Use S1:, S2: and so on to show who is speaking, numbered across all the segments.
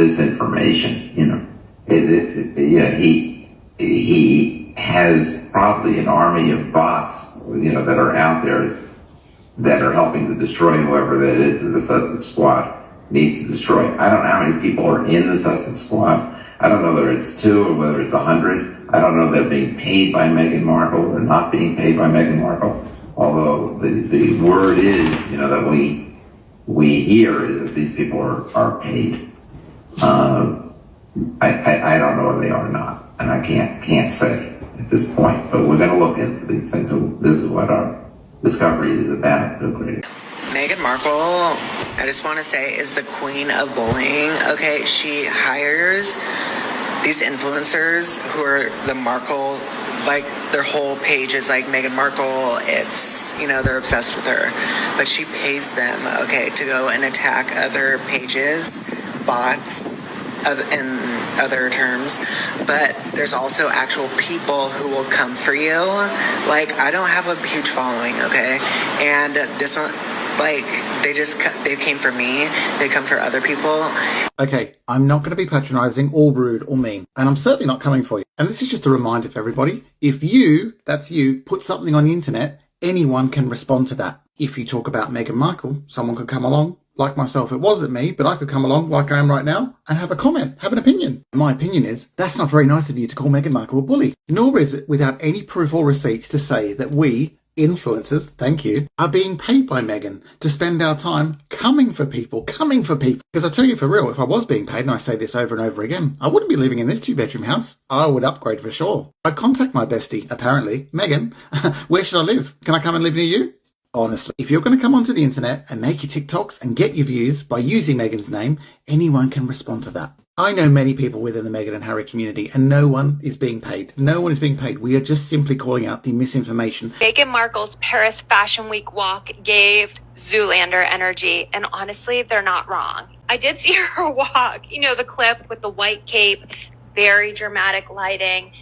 S1: this information. He has probably an army of bots, that are out there that are helping to destroy whoever that is that the Sussex Squad needs to destroy. I don't know how many people are in the Sussex Squad. I don't know whether it's 2 or whether it's 100. I don't know if they're being paid by Meghan Markle or not being paid by Meghan Markle. Although the word is, that we hear is that these people are paid. I don't know whether they are or not, and I can't say at this point. But we're going to look into these things. This is what our discovery is about.
S2: Meghan Markle, I just want to say, is the queen of bullying. Okay, she hires these influencers who are the Markle, like their whole page is like Meghan Markle. It's, they're obsessed with her. But she pays them, okay, to go and attack other pages, bots, in other terms. But there's also actual people who will come for you. Like, I don't have a huge following, okay? And this one, like, they came for me. They come for other people.
S3: Okay, I'm not going to be patronizing or rude or mean, and I'm certainly not coming for you. And this is just a reminder for everybody. If that's you, put something on the internet, anyone can respond to that. If you talk about Meghan Markle, someone could come along, like myself, it wasn't me, but I could come along like I am right now and have a comment, have an opinion. My opinion is, that's not very nice of you to call Meghan Markle a bully. Nor is it without any proof or receipts to say that we, influencers, thank you, are being paid by Meghan to spend our time coming for people. Because I tell you for real, if I was being paid, and I say this over and over again, I wouldn't be living in this 2-bedroom house. I would upgrade for sure. I'd contact my bestie, apparently, Meghan, where should I live? Can I come and live near you? Honestly, if you're going to come onto the internet and make your TikToks and get your views by using Meghan's name, anyone can respond to that. I know many people within the Meghan and Harry community, and no one is being paid. No one is being paid. We are just simply calling out the misinformation.
S4: Meghan Markle's Paris Fashion Week walk gave Zoolander energy, and honestly, they're not wrong. I did see her walk, the clip with the white cape, very dramatic lighting.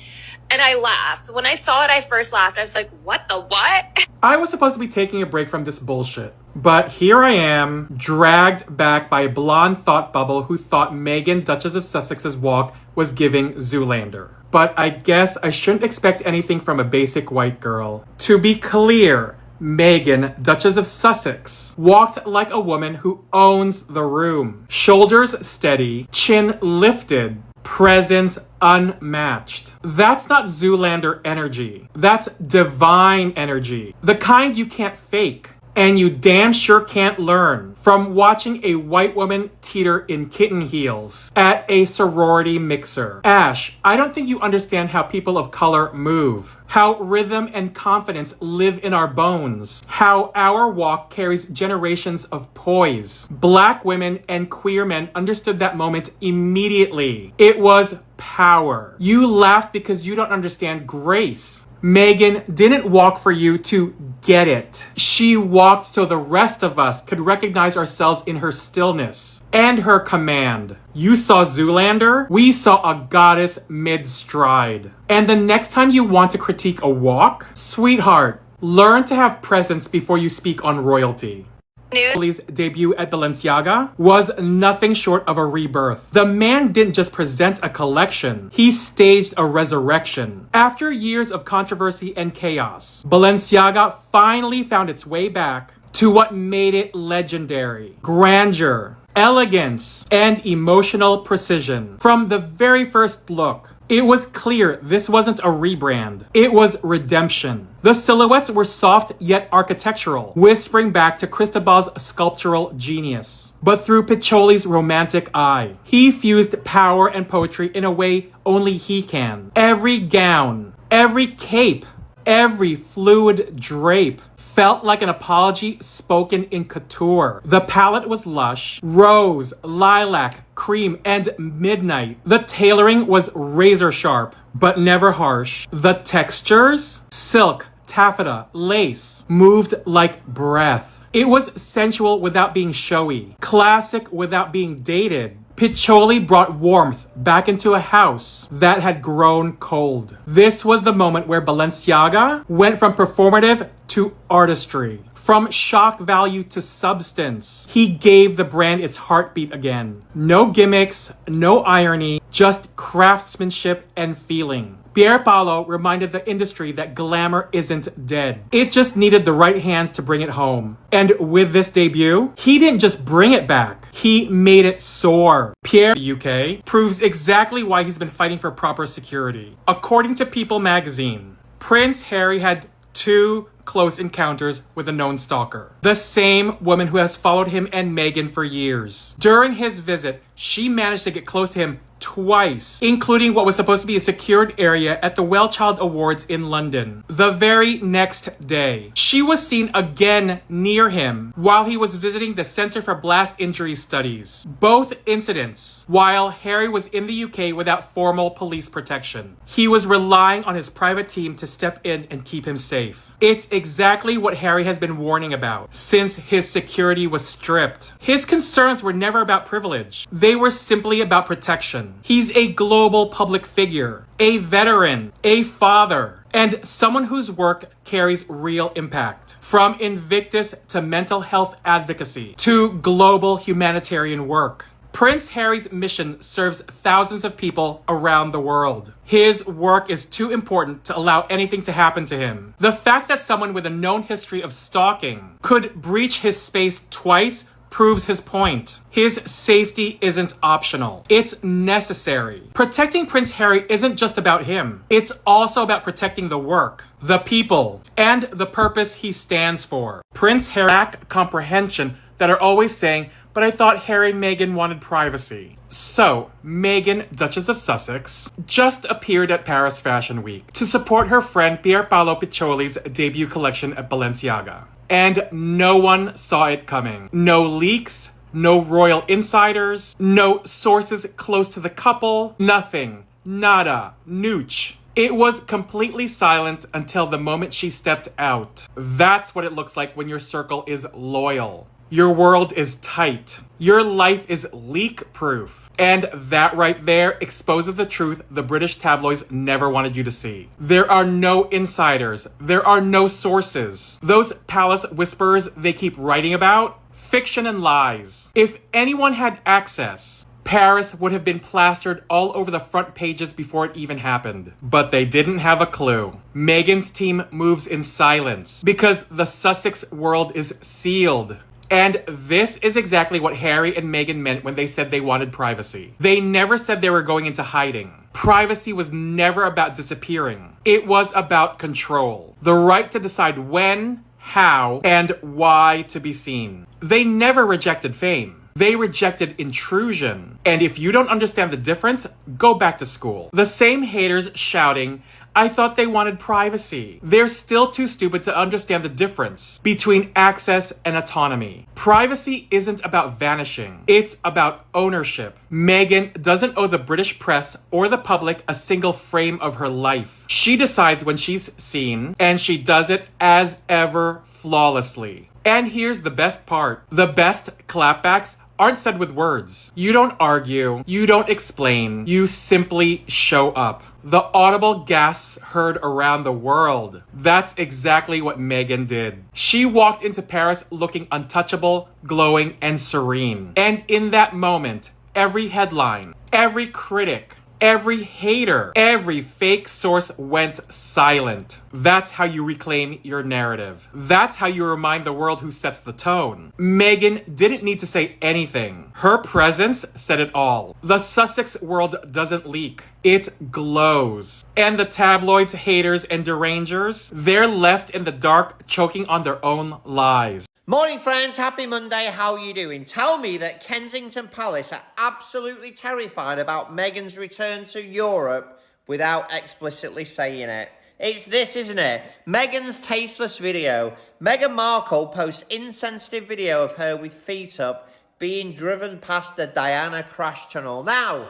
S4: And I laughed. When I saw it, I first laughed. I was like, what the what?
S5: I was supposed to be taking a break from this bullshit. But here I am, dragged back by a blonde thought bubble who thought Meghan, Duchess of Sussex's walk was giving Zoolander. But I guess I shouldn't expect anything from a basic white girl. To be clear, Meghan, Duchess of Sussex, walked like a woman who owns the room. Shoulders steady, chin lifted, presence unmatched. That's not Zoolander energy. That's divine energy. The kind you can't fake. And you damn sure can't learn from watching a white woman teeter in kitten heels at a sorority mixer. Ash, I don't think you understand how people of color move. How rhythm and confidence live in our bones. How our walk carries generations of poise. Black women and queer men understood that moment immediately. It was power. You laughed because you don't understand grace. Meghan didn't walk for you to get it. She walked so the rest of us could recognize ourselves in her stillness and her command. You saw Zoolander, we saw a goddess mid-stride. And the next time you want to critique a walk, sweetheart, learn to have presence before you speak on royalty. Charlie's debut at Balenciaga was nothing short of a rebirth. The man didn't just present a collection, he staged a resurrection. After years of controversy and chaos, Balenciaga finally found its way back to what made it legendary: grandeur, elegance, and emotional precision. From the very first look, it was clear this wasn't a rebrand. It was redemption. The silhouettes were soft yet architectural, whispering back to Cristobal's sculptural genius. But through Piccioli's romantic eye, he fused power and poetry in a way only he can. Every gown, every cape, every fluid drape felt like an apology spoken in couture. The palette was lush, rose, lilac, cream, and midnight. The tailoring was razor sharp, but never harsh. The textures, silk, taffeta, lace, moved like breath. It was sensual without being showy, classic without being dated. Piccioli brought warmth back into a house that had grown cold. This was the moment where Balenciaga went from performative to artistry, From shock value to substance. He gave the brand its heartbeat again. No gimmicks, no irony, just craftsmanship and feeling. Pierpaolo reminded the industry that glamour isn't dead. It just needed the right hands to bring it home. And with this debut, he didn't just bring it back, he made it soar. Pierre, the UK, proves exactly why he's been fighting for proper security. According to People magazine, Prince Harry had 2 close encounters with a known stalker. The same woman who has followed him and Meghan for years. During his visit, she managed to get close to him twice, including what was supposed to be a secured area at the Well Child Awards in London. The very next day, she was seen again near him while he was visiting the Center for Blast Injury Studies. Both incidents while Harry was in the UK without formal police protection. He was relying on his private team to step in and keep him safe. It's exactly what Harry has been warning about since his security was stripped. His concerns were never about privilege. They were simply about protection. He's a global public figure, a veteran, a father, and someone whose work carries real impact. From Invictus to mental health advocacy to global humanitarian work. Prince Harry's mission serves thousands of people around the world. His work is too important to allow anything to happen to him. The fact that someone with a known history of stalking could breach his space twice proves his point. His safety isn't optional. It's necessary. Protecting Prince Harry isn't just about him. It's also about protecting the work, the people, and the purpose he stands for. Prince Harry lack comprehension that are always saying, but I thought Harry and Meghan wanted privacy. So, Meghan, Duchess of Sussex, just appeared at Paris Fashion Week to support her friend Pierpaolo Piccioli's debut collection at Balenciaga. And no one saw it coming. No leaks, no royal insiders, no sources close to the couple, nothing. Nada. Nooch. It was completely silent until the moment she stepped out. That's what it looks like when your circle is loyal. Your world is tight. Your life is leak-proof. And that right there exposes the truth the British tabloids never wanted you to see. There are no insiders. There are no sources. Those palace whisperers they keep writing about, fiction and lies. If anyone had access, Paris would have been plastered all over the front pages before it even happened. But they didn't have a clue. Meghan's team moves in silence because the Sussex world is sealed. And this is exactly what Harry and Meghan meant when they said they wanted privacy. They never said they were going into hiding. Privacy was never about disappearing. It was about control. The right to decide when, how, and why to be seen. They never rejected fame. They rejected intrusion. And if you don't understand the difference, go back to school. The same haters shouting, I thought they wanted privacy. They're still too stupid to understand the difference between access and autonomy. Privacy isn't about vanishing. It's about ownership. Meghan doesn't owe the British press or the public a single frame of her life. She decides when she's seen, and she does it as ever flawlessly. And here's the best part. The best clapbacks aren't said with words. You don't argue. You don't explain. You simply show up. The audible gasps heard around the world. That's exactly what Meghan did. She walked into Paris looking untouchable, glowing, and serene. And in that moment, every headline, every critic, every hater, every fake source went silent. That's how you reclaim your narrative. That's how you remind the world who sets the tone. Meghan didn't need to say anything. Her presence said it all. The Sussex world doesn't leak. It glows. And the tabloids, haters, and derangers, they're left in the dark, choking on their own lies.
S6: Morning friends, happy Monday, how are you doing? Tell me that Kensington Palace are absolutely terrified about Meghan's return to Europe without explicitly saying it. It's this, isn't it? Meghan's tasteless video. Meghan Markle posts insensitive video of her with feet up being driven past the Diana crash tunnel. Now,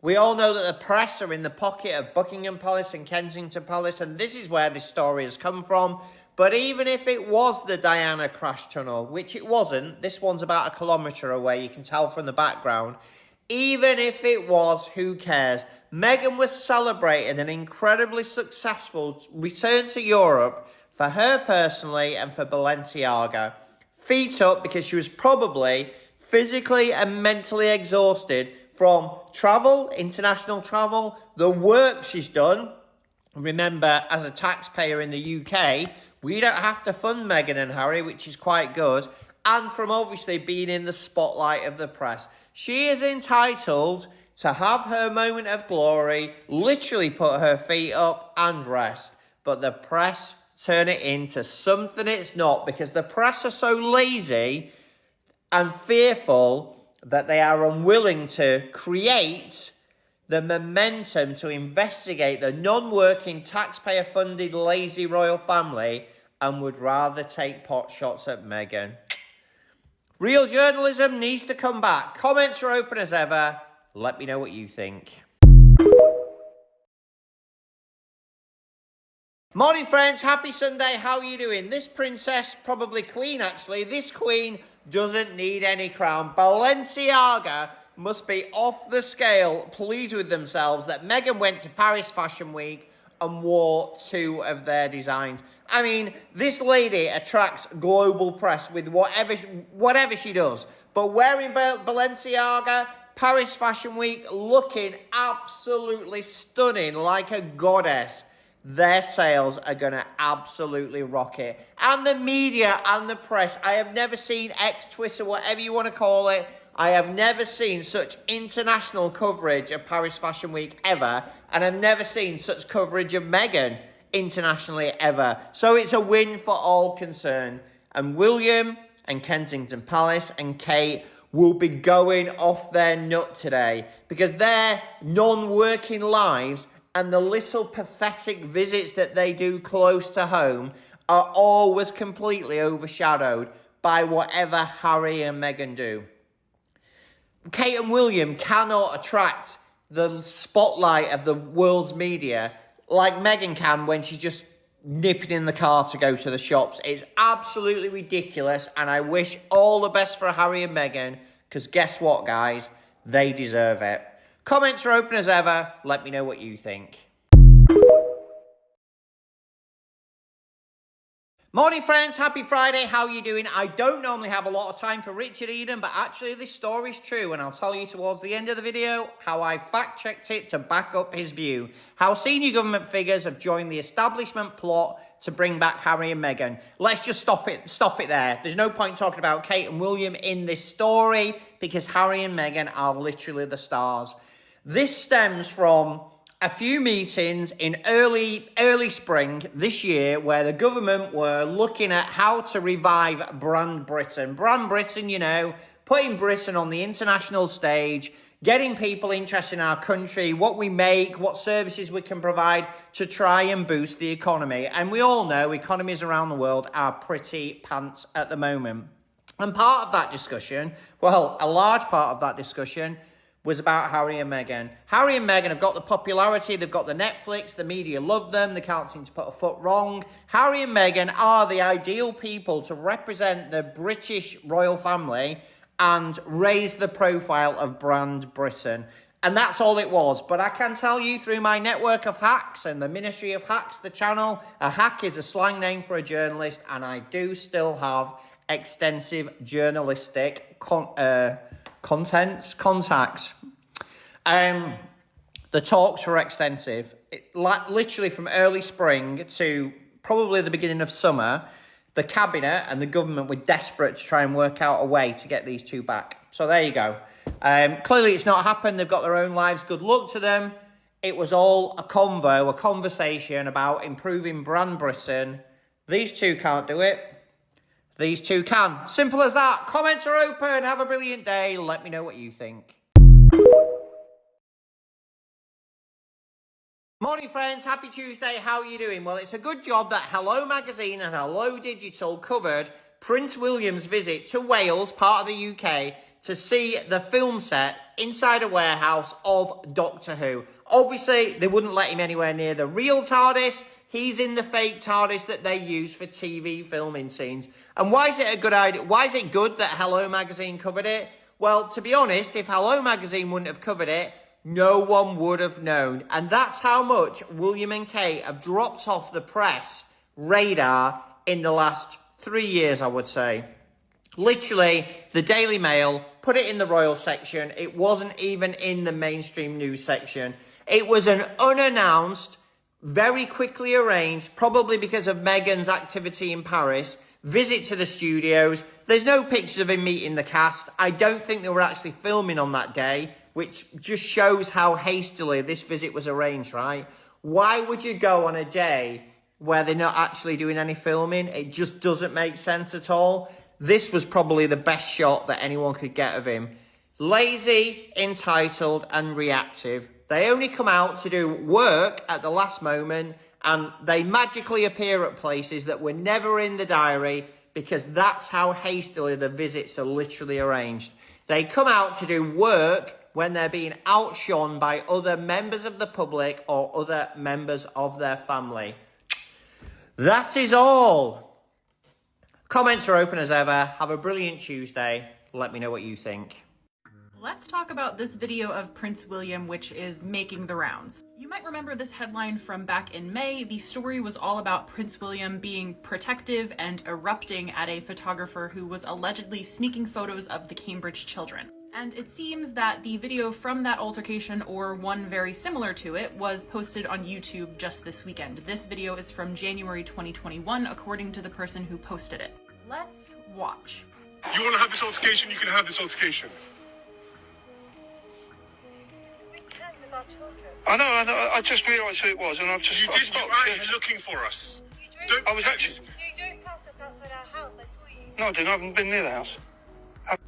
S6: we all know that the press are in the pocket of Buckingham Palace and Kensington Palace, and this is where this story has come from. But even if it was the Diana crash tunnel, which it wasn't, this one's about 1 kilometre away, you can tell from the background. Even if it was, who cares? Meghan was celebrating an incredibly successful return to Europe for her personally and for Balenciaga. Feet up because she was probably physically and mentally exhausted from travel, international travel, the work she's done. Remember, as a taxpayer in the UK, we don't have to fund Meghan and Harry, which is quite good. And from obviously being in the spotlight of the press. She is entitled to have her moment of glory, literally put her feet up and rest. But the press turn it into something it's not, because the press are so lazy and fearful that they are unwilling to create the momentum to investigate the non-working, taxpayer-funded, lazy royal family, and would rather take pot shots at Meghan. Real journalism needs to come back. Comments are open as ever. Let me know what you think. Morning, friends. Happy Sunday. How are you doing? This princess, probably queen actually, this queen doesn't need any crown. Balenciaga must be off the scale, pleased with themselves that Meghan went to Paris Fashion Week and wore 2 of their designs. I mean, this lady attracts global press with whatever she does. But wearing Balenciaga, Paris Fashion Week, looking absolutely stunning like a goddess, their sales are going to absolutely rocket. And the media and the press, I have never seen X, Twitter, whatever you want to call it, I have never seen such international coverage of Paris Fashion Week ever. And I've never seen such coverage of Meghan internationally ever. So it's a win for all concerned. And William and Kensington Palace and Kate will be going off their nut today, because their non-working lives and the little pathetic visits that they do close to home are always completely overshadowed by whatever Harry and Meghan do. Kate and William cannot attract the spotlight of the world's media like Meghan can when she's just nipping in the car to go to the shops. It's absolutely ridiculous, and I wish all the best for Harry and Meghan, because guess what, guys? They deserve it. Comments are open as ever. Let me know what you think. Morning, friends. Happy Friday. How are you doing? I don't normally have a lot of time for Richard Eden, but actually this story's true, and I'll tell you towards the end of the video how I fact-checked it to back up his view. How senior government figures have joined the establishment plot to bring back Harry and Meghan. Let's just stop it there. There's no point talking about Kate and William in this story, because Harry and Meghan are literally the stars. This stems from a few meetings in early spring this year where the government were looking at how to revive Brand Britain. Brand Britain, you know, putting Britain on the international stage, getting people interested in our country, what we make, what services we can provide to try and boost the economy. And we all know economies around the world are pretty pants at the moment. And part of that discussion, well, a large part of that discussion was about Harry and Meghan. Harry and Meghan have got the popularity, they've got the Netflix, the media love them, they can't seem to put a foot wrong. Harry and Meghan are the ideal people to represent the British royal family and raise the profile of Brand Britain. And that's all it was. But I can tell you through my network of hacks and the Ministry of Hacks, the channel, a hack is a slang name for a journalist, and I do still have extensive journalistic contacts. The talks were extensive. Literally from early spring to probably the beginning of summer, the cabinet and the government were desperate to try and work out a way to get these two back. So there you go. Clearly it's not happened. They've got their own lives. Good luck to them. It was all a conversation about improving Brand Britain. These two can't do it. These two can. Simple as that. Comments are open. Have a brilliant day. Let me know what you think. Morning, friends. Happy Tuesday. How are you doing? Well, it's a good job that Hello Magazine and Hello Digital covered Prince William's visit to Wales, part of the UK, to see the film set inside a warehouse of Doctor Who. Obviously, they wouldn't let him anywhere near the real TARDIS. He's in the fake TARDIS that they use for TV filming scenes. And why is it a good idea? Why is it good that Hello Magazine covered it? Well, to be honest, if Hello Magazine wouldn't have covered it, no one would have known. And that's how much William and Kate have dropped off the press radar in the last 3 years, I would say. Literally, the Daily Mail put it in the royal section. It wasn't even in the mainstream news section. It was an unannounced, very quickly arranged, probably because of Meghan's activity in Paris, visit to the studios. There's no pictures of him meeting the cast. I don't think they were actually filming on that day, which just shows how hastily this visit was arranged, right? Why would you go on a day where they're not actually doing any filming? It just doesn't make sense at all. This was probably the best shot that anyone could get of him. Lazy, entitled, and reactive. They only come out to do work at the last moment, and they magically appear at places that were never in the diary because that's how hastily the visits are literally arranged. They come out to do work when they're being outshone by other members of the public or other members of their family. That is all. Comments are open as ever. Have a brilliant Tuesday. Let me know what you think.
S7: Let's talk about this video of Prince William, which is making the rounds. You might remember this headline from back in May. The story was all about Prince William being protective and erupting at a photographer who was allegedly sneaking photos of the Cambridge children. And it seems that the video from that altercation, or one very similar to it, was posted on YouTube just this weekend. This video is from January 2021, according to the person who posted it. Let's watch.
S8: You want to have this altercation, you can have this altercation. I know, I just realised who it was and I've just... You did go out here looking for us. I was actually...
S9: You drove past us outside our house, I saw you.
S8: No, I didn't, I haven't been near the house.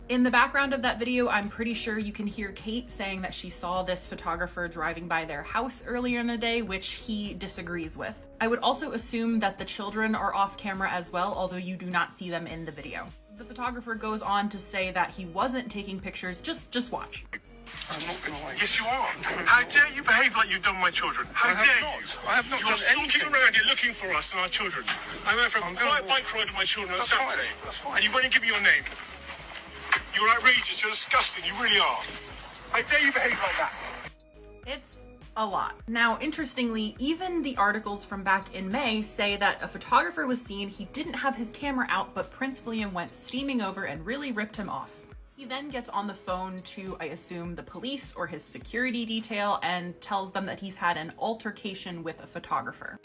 S7: In the background of that video, I'm pretty sure you can hear Kate saying that she saw this photographer driving by their house earlier in the day, which he disagrees with. I would also assume that the children are off camera as well, although you do not see them in the video. The photographer goes on to say that he wasn't taking pictures. Just watch.
S8: I'm not going to wait. Yes, you are. How dare you behave like you've done my children? How dare you? I have not done anything. You're stalking around here looking for us and our children. I went for a quiet bike ride with my children on Saturday. That's fine. And you won't give me your name. You're outrageous. You're disgusting. You really are. How dare you behave like that?
S7: It's a lot. Now, interestingly, even the articles from back in May say that a photographer was seen, he didn't have his camera out, but Prince William went steaming over and really ripped him off. He then gets on the phone to, I assume, the police or his security detail and tells them that he's had an altercation with a photographer.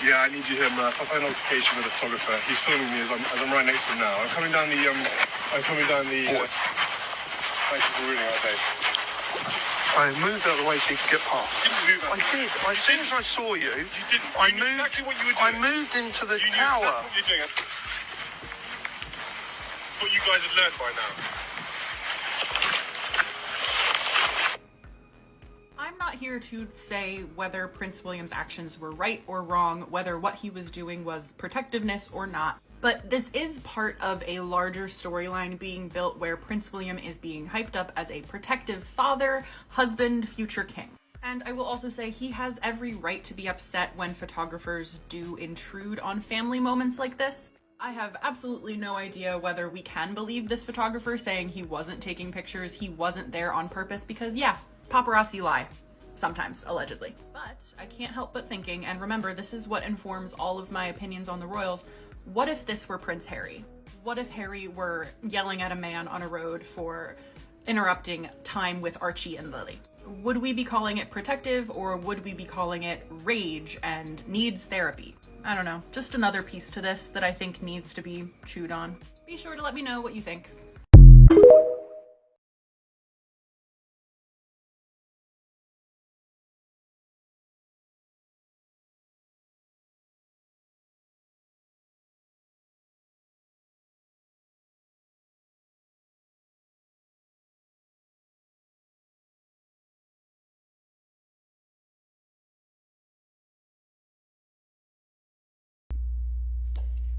S8: Yeah, I need you here, Murph. I've had an altercation with a photographer. He's filming me as I'm right next to him now. I'm coming down the, thank you for ruining our day. I moved out of the way so you could get past. You didn't move out. I did. As soon as I saw you, you didn't. I moved exactly what you were doing. I moved into the tower. You knew exactly what you're doing. What you guys had learned by now.
S7: I'm not here to say whether Prince William's actions were right or wrong, whether what he was doing was protectiveness or not, but this is part of a larger storyline being built where Prince William is being hyped up as a protective father, husband, future king. And I will also say he has every right to be upset when photographers do intrude on family moments like this. I have absolutely no idea whether we can believe this photographer saying he wasn't taking pictures, he wasn't there on purpose, because yeah, paparazzi lie. Sometimes, allegedly. But I can't help but thinking, and remember, this is what informs all of my opinions on the royals, what if this were Prince Harry? What if Harry were yelling at a man on a road for interrupting time with Archie and Lily? Would we be calling it protective, or would we be calling it rage and needs therapy? I don't know, just another piece to this that I think needs to be chewed on. Be sure to let me know what you think.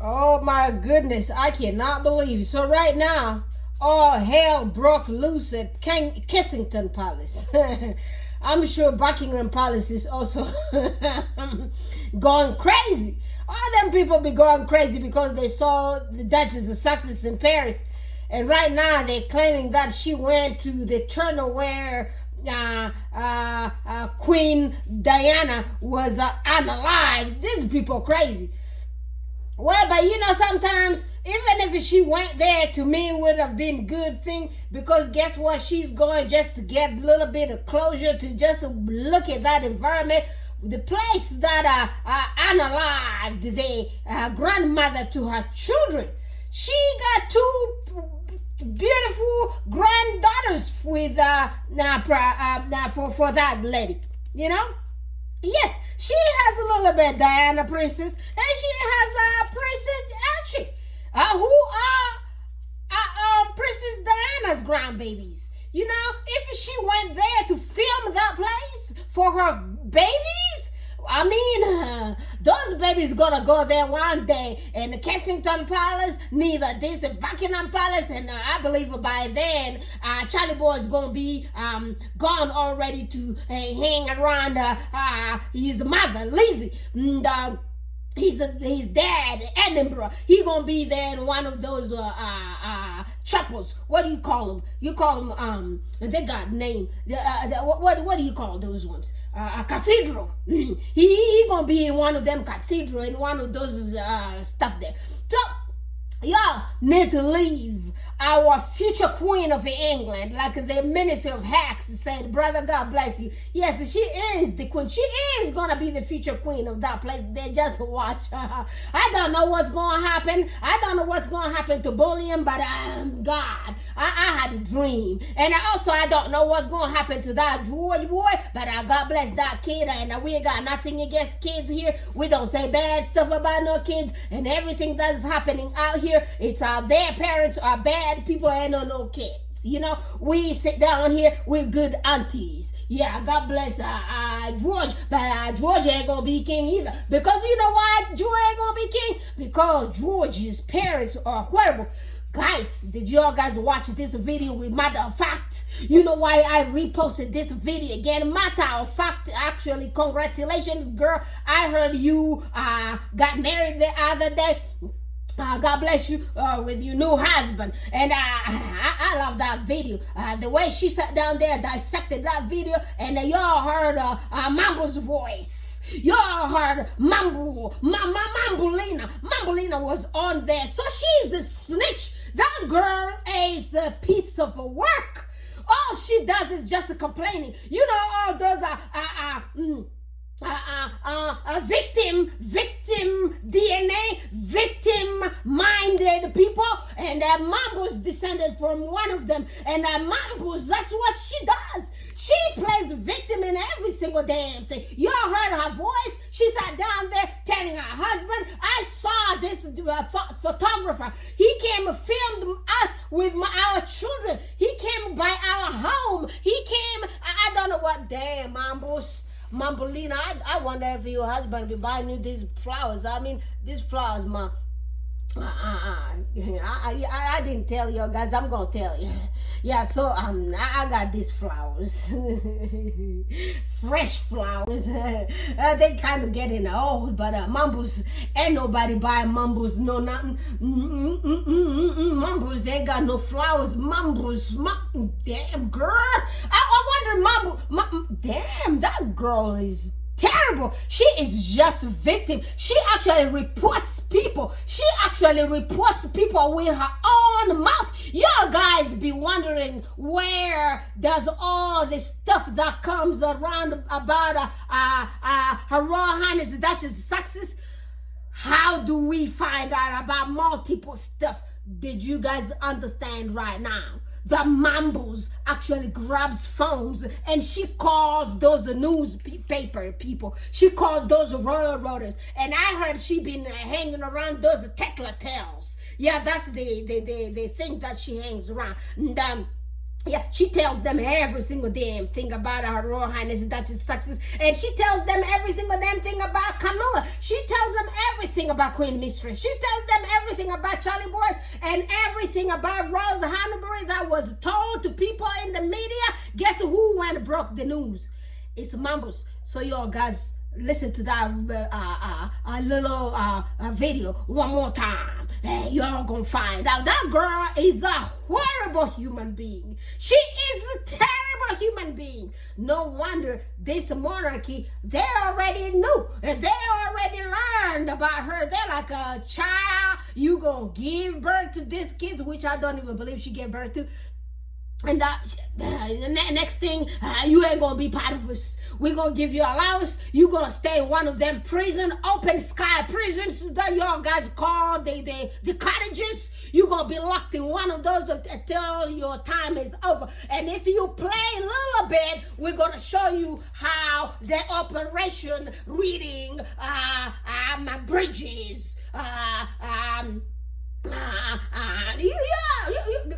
S10: Oh my goodness, I cannot believe it. So right now, all hell broke loose at Kensington Palace. I'm sure Buckingham Palace is also going crazy. All them people be going crazy because they saw the Duchess of Sussex in Paris. And right now they're claiming that she went to the tunnel where Queen Diana was unalive. These people crazy. Well, but you know, sometimes even if she went there, to me would have been good thing, because guess what? She's going just to get a little bit of closure, to just look at that environment, the place that unalived the grandmother to her children. She got two beautiful granddaughters with for that lady, you know. Yes, she has a little bit Diana Princess, and she has Princess Archie, who are Princess Diana's grandbabies. You know, if she went there to film that place for her babies, I mean, those babies gonna go there one day in the Kensington Palace, neither this Buckingham Palace, and I believe by then Charlie Boy is gonna be gone already to hang around his mother, Lizzie. And, his dad, Edinburgh, he gonna be there in one of those chapels. What do you call them? You call them they got name. What do you call those ones? A cathedral. He gonna be in one of them cathedral, in one of those stuff there. So y'all need to leave our future queen of England, like the Minister of Hacks said. Brother, God bless you. Yes, she is the queen. She is gonna be the future queen of that place. They just watch. I don't know what's gonna happen. I don't know what's gonna happen to Bullion, but God, I had a dream, and I don't know what's gonna happen to that George boy. But God bless that kid, and we ain't got nothing against kids here. We don't say bad stuff about no kids, and everything that's happening out here, it's their parents are bad people and no kids. You know, we sit down here with good aunties. Yeah, God bless George, but George ain't gonna be king either. Because you know why George ain't gonna be king? Because George's parents are horrible. Guys, did y'all guys watch this video with matter of fact? You know why I reposted this video again? Matter of fact, actually, congratulations, girl. I heard you got married the other day. God bless you with your new husband. And I love that video. The way she sat down there, dissected that video, and y'all heard Mambo's voice. Y'all heard Mambolina. Mambolina was on there. So she's a snitch. That girl is a piece of work. All she does is just complaining. You know, all those victim DNA, victim-minded people, and Mambo's descended from one of them, and Mambo's, that's what she does. She plays victim in every single damn thing. Y'all heard her voice. She sat down there telling her husband. I saw this photographer. He came and filmed us with our children. He came by our home. He came, I don't know what, damn, Mambolina, I wonder if your husband be buying you these flowers. I mean, these flowers, I didn't tell you guys. I'm gonna tell you. Yeah, so I got these flowers, fresh flowers. They kind of getting old, but Mambos, ain't nobody buying Mambos, no nothing. Mambos ain't got no flowers. Mambos, damn girl. I wonder, damn, that girl is terrible. She is just a victim. She actually reports people. She actually reports people with her own mouth. Y'all guys be wondering, where does all this stuff that comes around about Her Royal Highness the Duchess of Sussex? How do we find out about multiple stuff? Did you guys understand right now? The Mambos actually grabs phones and she calls those newspaper people. She calls those railroaders. And I heard she been hanging around those tattletales. Yeah, that's the thing that she hangs around. And, yeah, she tells them every single damn thing about Her Royal Highness Duchess of Sussex, and she tells them every single damn thing about Camilla. She tells them everything about Queen Mistress. She tells them everything about Charlie Boy and everything about Rose Hanbury that was told to people in the media. Guess who went and broke the news? It's Mambos. So y'all guys, listen to that little video one more time. Hey, y'all gonna find out that girl is a horrible human being. She is a terrible human being. No wonder this monarchy, they already knew. And they already learned about her. They're like a child. You gonna give birth to these kids, which I don't even believe she gave birth to. And the next thing, you ain't gonna be part of us. We're gonna give you allowance. You're gonna stay in one of them prison, open sky prisons that y'all guys call the cottages. You're gonna be locked in one of those until your time is over. And if you play a little bit, we're gonna show you how the operation reading my bridges. You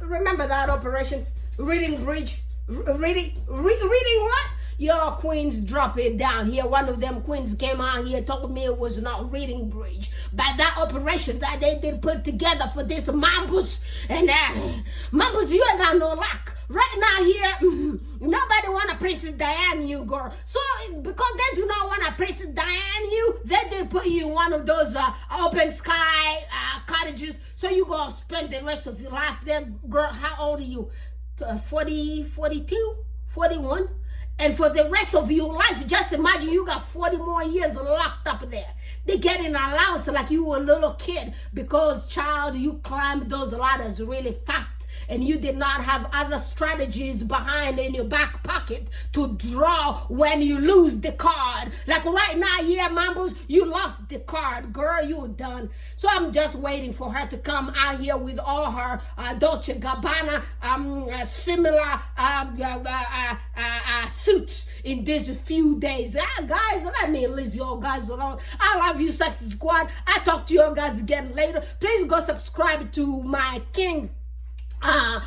S10: remember that operation? Reading bridge, reading what? Your queens drop it down here. One of them queens came out here, told me it was not reading bridge. But that operation that they did put together for this Mambus, and Mambus, you ain't got no luck. Right now here, nobody want to Princess Diane you, girl. So because they do not want to Princess Diane you, they did put you in one of those open sky cottages. So you gonna spend the rest of your life there, girl. How old are you? 40, 42, 41? And for the rest of your life, just imagine you got 40 more years locked up there. They get an allowance like you were a little kid because, child, you climbed those ladders really fast. And you did not have other strategies behind in your back pocket to draw when you lose the card. Like right now here, Mambos, you lost the card. Girl, you're done. So I'm just waiting for her to come out here with all her Dolce Gabbana similar suits in these few days. Guys, let me leave you guys alone. I love you, Sexy Squad. I talk to you guys again later. Please go subscribe to my king. The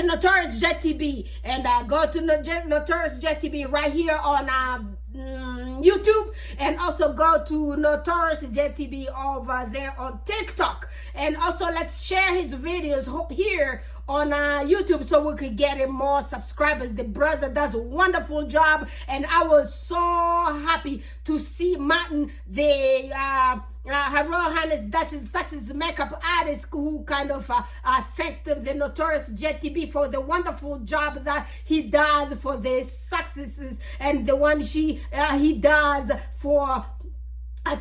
S10: Notorious JTB, and go to Notorious JTB right here on YouTube, and also go to Notorious JTB over there on TikTok, and also let's share his videos here on YouTube so we could get him more subscribers. The brother does a wonderful job, and I was so happy to see Martin, the Her Royal Highness Duchess Sussex's makeup artist, who kind of thanked the Notorious JTB for the wonderful job that he does for the successes, and the one he does for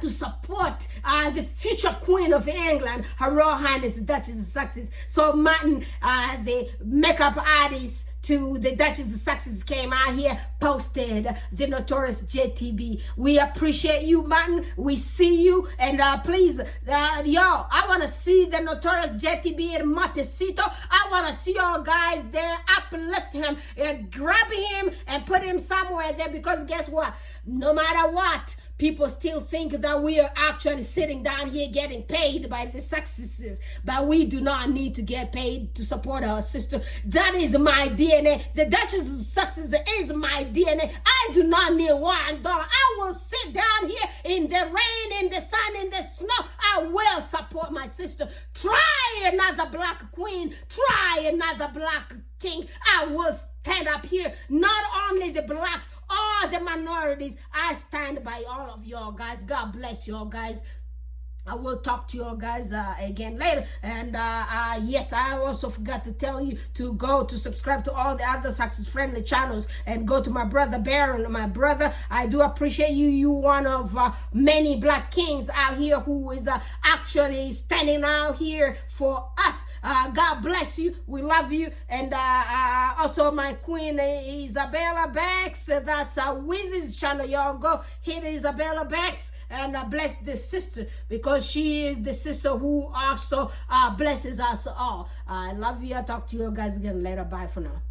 S10: to support the future Queen of England, Her Royal Highness Duchess Sussex. So Martin, the makeup artist to the Duchess of Sussex, came out here, posted the Notorious JTB. We appreciate you, Martin. We see you, and please, y'all, I want to see the Notorious JTB in Montecito. I want to see y'all guys there, uplift him, and grab him and put him somewhere there, because guess what? No matter what, people still think that we are actually sitting down here getting paid by the successes, but we do not need to get paid to support our sister. That is my DNA. The Duchess of Sussex is my DNA. I do not need $1. I will sit down here in the rain, in the sun, in the snow. I will support my sister. Try another black queen. Try another black king. I will stand up here. Not only the blacks, all the minorities. I stand by all of y'all guys. God bless y'all guys. I will talk to you guys again later. And yes, I also forgot to tell you to go to subscribe to all the other success friendly channels, and go to my brother Baron. My brother, I do appreciate you. You one of many black kings out here who is actually standing out here for us. God bless you. We love you. And also my queen Isabella Banks. That's Wizzy's channel. Y'all go hit Isabella Banks and bless this sister, because she is the sister who also blesses us all. I love you. I'll talk to you guys again later. Bye for now.